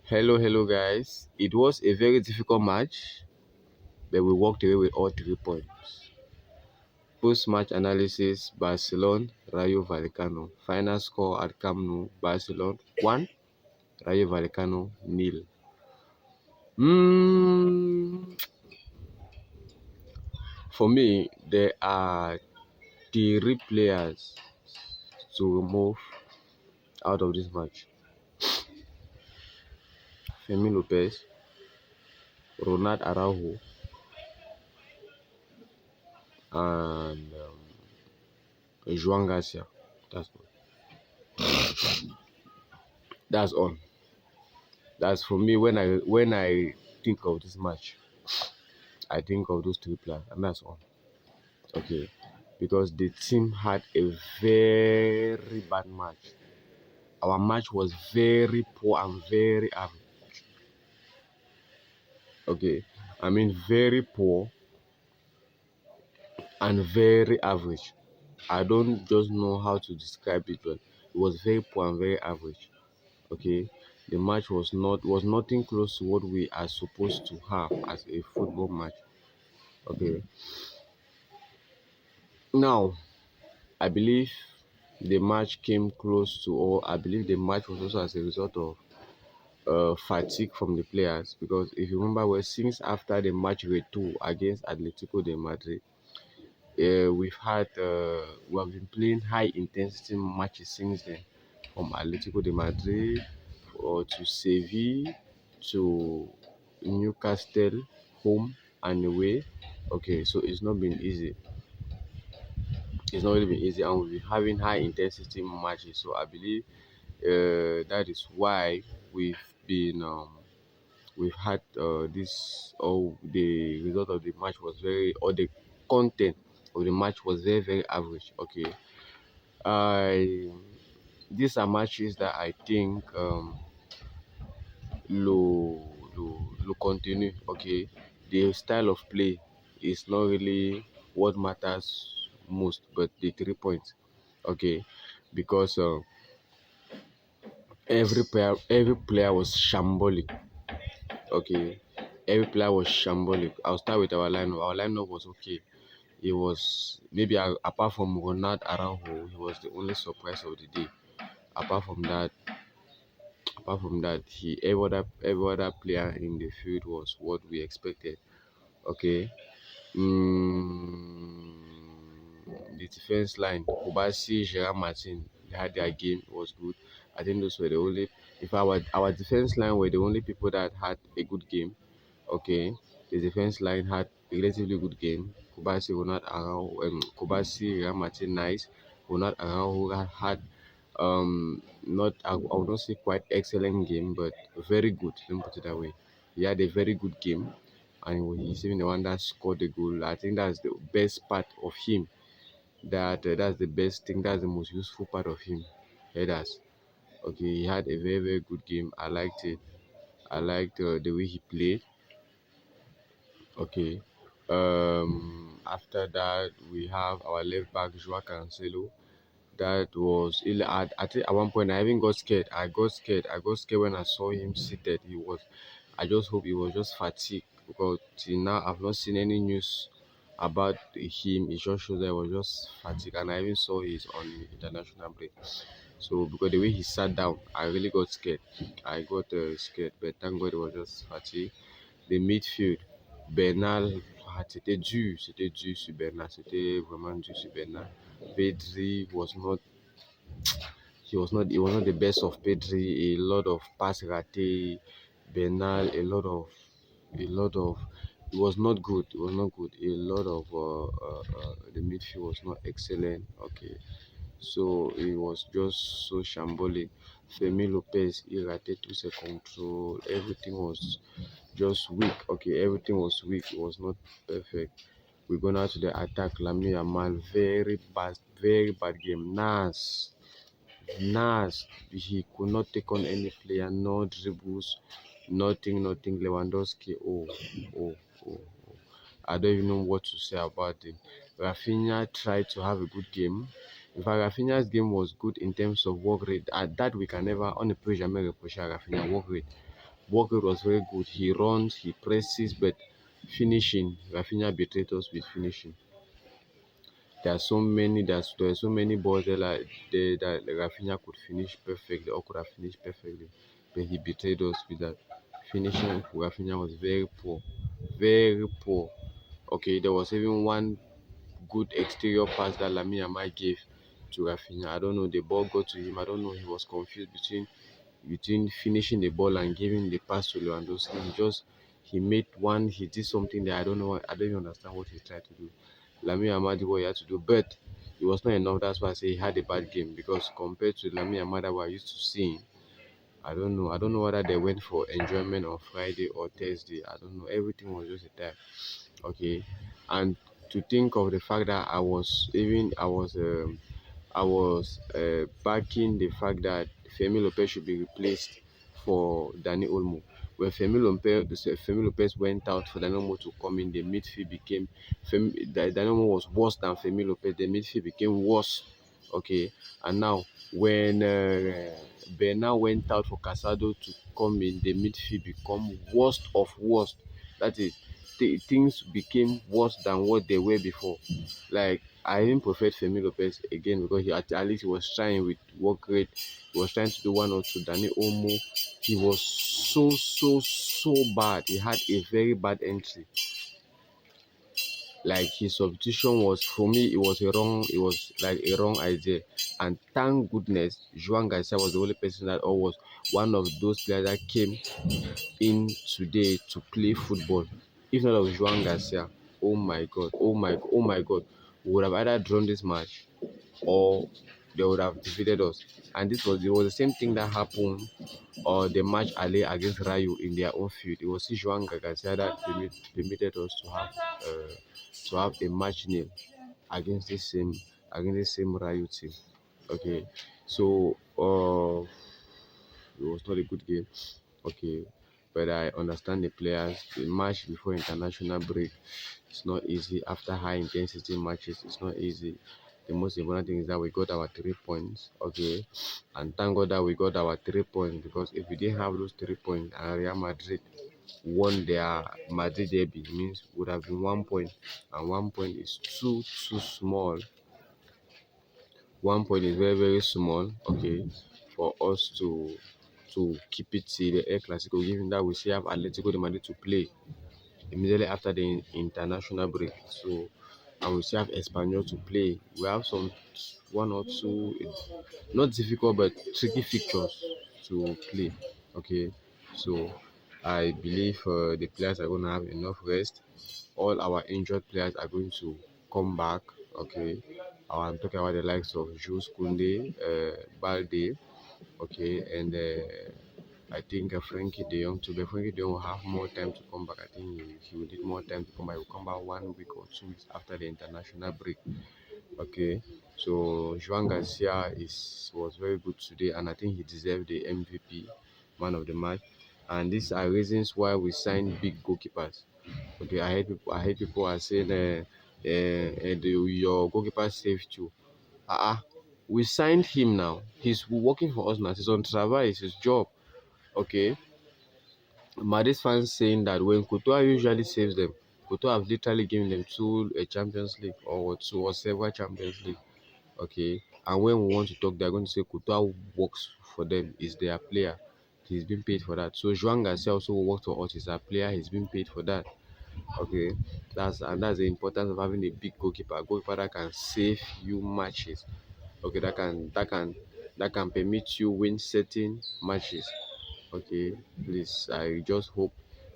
Hello, guys. It was a very difficult match, but we walked away with all 3 points. Post-match analysis: Barcelona, Rayo Vallecano. Final score at Camp Nou: Barcelona 1, Rayo Vallecano 0. Hmm. For me, there are 3 players to remove out of this match: Fermin Lopez, Ronald Araujo, and Joan Garcia. That's all. That's all. That's for me. When I think of this match, I think of those 3 players, and that's all. Okay, because the team had a very bad match. Our match was very poor and very average. Okay, I mean very poor and very average. I don't just know how to describe it, but it was very poor and very average. Okay, the match was nothing close to what we are supposed to have as a football match. Okay, now I believe the match came close to, or I believe the match was also as a result of fatigue from the players. Because if you remember, well, since after the match week 2 against Atletico de Madrid, we have been playing high intensity matches since then, from Atletico de Madrid or to Sevilla to Newcastle, home and away. Okay, so it's not been easy. It's not really been easy, and we've been having high intensity matches. So I believe that is why we've been we've had this, or the result of the match was very, or the content of the match was very average. Okay, I these are matches that I think low continue. Okay, the style of play is not really what matters most, but the 3 points. Okay, because every player was shambolic. Okay, every player was shambolic. I'll start with our lineup. Our lineup was okay. It was maybe apart from Ronald Araujo, he was the only surprise of the day. Apart from that, every other player in the field was what we expected. Okay. Mm, the defense line: Kubasi, Gerard Martin, they had their game, was good. I think those were the only. If our defense line were the only people that had a good game. Okay, the defense line had a relatively good game. Kubasi, Real Martin, nice. Ronald Araujo had not, I would not say quite excellent game, but very good. Let me put it that way. He had a very good game, and he's even the one that scored the goal. I think that's the best part of him. That's the best thing. That's the most useful part of him. Headers. Okay, he had a very good game. I liked it. I liked the way he played. Okay. After that, we have our left back Joao Cancelo. That was I think at one point I even got scared. I got scared when I saw him seated. I just hope he was just fatigued, because till now I've not seen any news about him. It just shows that he was just fatigued, and I even saw he's on international break. So because the way he sat down, I really got scared. I got scared, but thank God it was just fatigue. The midfield: Bernal, c'était dur sur Bernal, c'était vraiment dur sur Bernal. Pedri was not the best of Pedri. A lot of pass raté. Bernal, a lot of it was not good. It was not good. A lot of the midfield was not excellent. Okay, so it was just so shambolic. Fermin Lopez, he rated tous ses control. Everything was just weak. Okay, everything was weak. It was not perfect. We go now to the attack. Lamine Yamal, very bad game. Nas, he could not take on any player. No dribbles, nothing. Lewandowski, oh, oh. I don't even know what to say about him. Rafinha tried to have a good game. In fact, Rafinha's game was good in terms of work rate. At that, we can never, on the page, jamais reprocher à Rafinha work rate. Work rate was very good. He runs, he presses, but finishing, Rafinha betrayed us with finishing. There are so many balls there, like that Rafinha could finish perfectly or could have finished perfectly, but he betrayed us with that. Finishing for Rafinha was very poor, very poor. Okay, there was even one good exterior pass that Lamine Yamal gave to Rafinha. I don't know, the ball got to him. I don't know, he was confused between finishing the ball and giving the pass to Lewandowski. He made one, he did something that I don't know, I don't even understand what he tried to do. Lamine Yamal did what he had to do, but it was not enough. That's why I say he had a bad game, because compared to Lamine Yamal that we're used to seeing, I don't know. I don't know whether they went for enjoyment on Friday or Thursday. I don't know. Everything was just a time. Okay, and to think of the fact that I was backing the fact that Femi Lopez should be replaced for Dani Olmo. When Femi Lopez went out for Dani Olmo to come in, the midfield became Dani Olmo was worse than Femi Lopez. The midfield became worse. Okay, and now when Bernal went out for Casado to come in, the midfield become worst of worst. That is, things became worse than what they were before. Like, I even preferred Femi Lopez again, because at least he was trying with work rate. He was trying to do one or two. Dani Olmo, he was so bad. He had a very bad entry. Like, his substitution was, for me, it was like a wrong idea. And thank goodness Joan Garcia was the only person that, or was one of those players that came in today to play football. If not of Joan Garcia, oh my god, oh my god, we would have either drawn this match or they would have defeated us. And it was the same thing that happened or the match Ale against Rayo in their own field. It was Joan Garcia that permitted us to have a match nil against this same Rayo team. Okay, so it was not a good game. Okay, but I understand the players. The match before international break, it's not easy. After high intensity matches, it's not easy. The most important thing is that we got our 3 points. Okay, and thank God that we got our 3 points, because if we didn't have those 3 points and Real Madrid won their Madrid derby, it means would have been 1 point, and 1 point is too small. 1 point is very small. Okay, for us to keep it till the El Clasico, given that we still have Atletico de Madrid to play immediately after the international break. So, and we still have Espanyol to play. We have some one or two, not difficult but tricky fixtures to play. Okay, so I believe the players are going to have enough rest. All our injured players are going to come back. Okay, I'm talking about the likes of Jules Koundé, Balde, okay, and I think Frankie De Jong too. But Frankie De Jong will have more time to come back. I think he will need more time to come back. He will come back 1 week or 2 weeks after the international break. Okay, so Joan Garcia was very good today, and I think he deserved the MVP, man of the match. And these are reasons why we signed big goalkeepers. Okay, I heard people are saying your goalkeeper saved you. We signed him now. He's working for us now. He's on travel. It's his job. Okay, Madrid fans saying that when Couture usually saves them, Couture have literally given them two a Champions League or two or several Champions League. Okay, and when we want to talk, they're going to say Couture works for them, is their player. He's been paid for that. So Joan Garcia also works for us, he's a player, he's been paid for that. Okay, that's the importance of having a big goalkeeper, a goalkeeper that can save you matches. Okay, that can permit you win certain matches. Okay, please, I just hope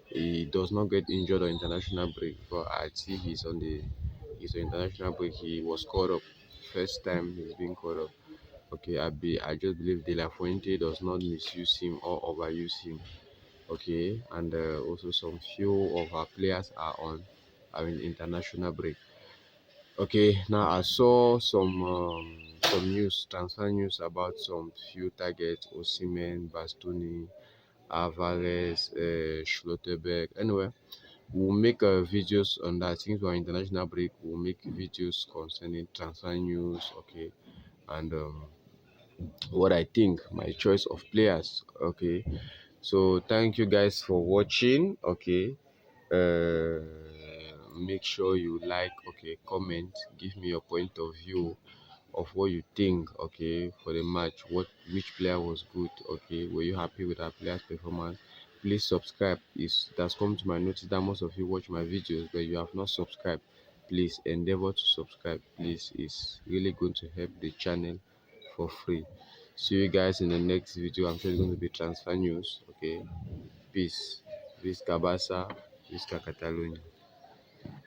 he does not get injured on international break. But I see he's on international break. He was called up. First time he's been called up. Okay, I just believe De La Fuente does not misuse him or overuse him. Okay, and also some few of our players are in international break. Okay, now I saw some transfer news about some few targets: Osimhen, Bastoni, Alvarez, Schlotterbeck. Anyway, we'll make videos on that. Since we're international break, we'll make videos concerning transfer news. Okay, and what I think, my choice of players. Okay, So thank you guys for watching. Okay, make sure you like, okay, comment, give me your point of view of what you think, okay, for the match. Which player was good? Okay, were you happy with our player's performance? Please subscribe. It has come to my notice that most of you watch my videos but you have not subscribed. Please endeavor to subscribe, please. It's really going to help the channel for free. See you guys in the next video. I'm sure it's going to be transfer news. Okay, peace. Visca Barça, Visca Catalonia.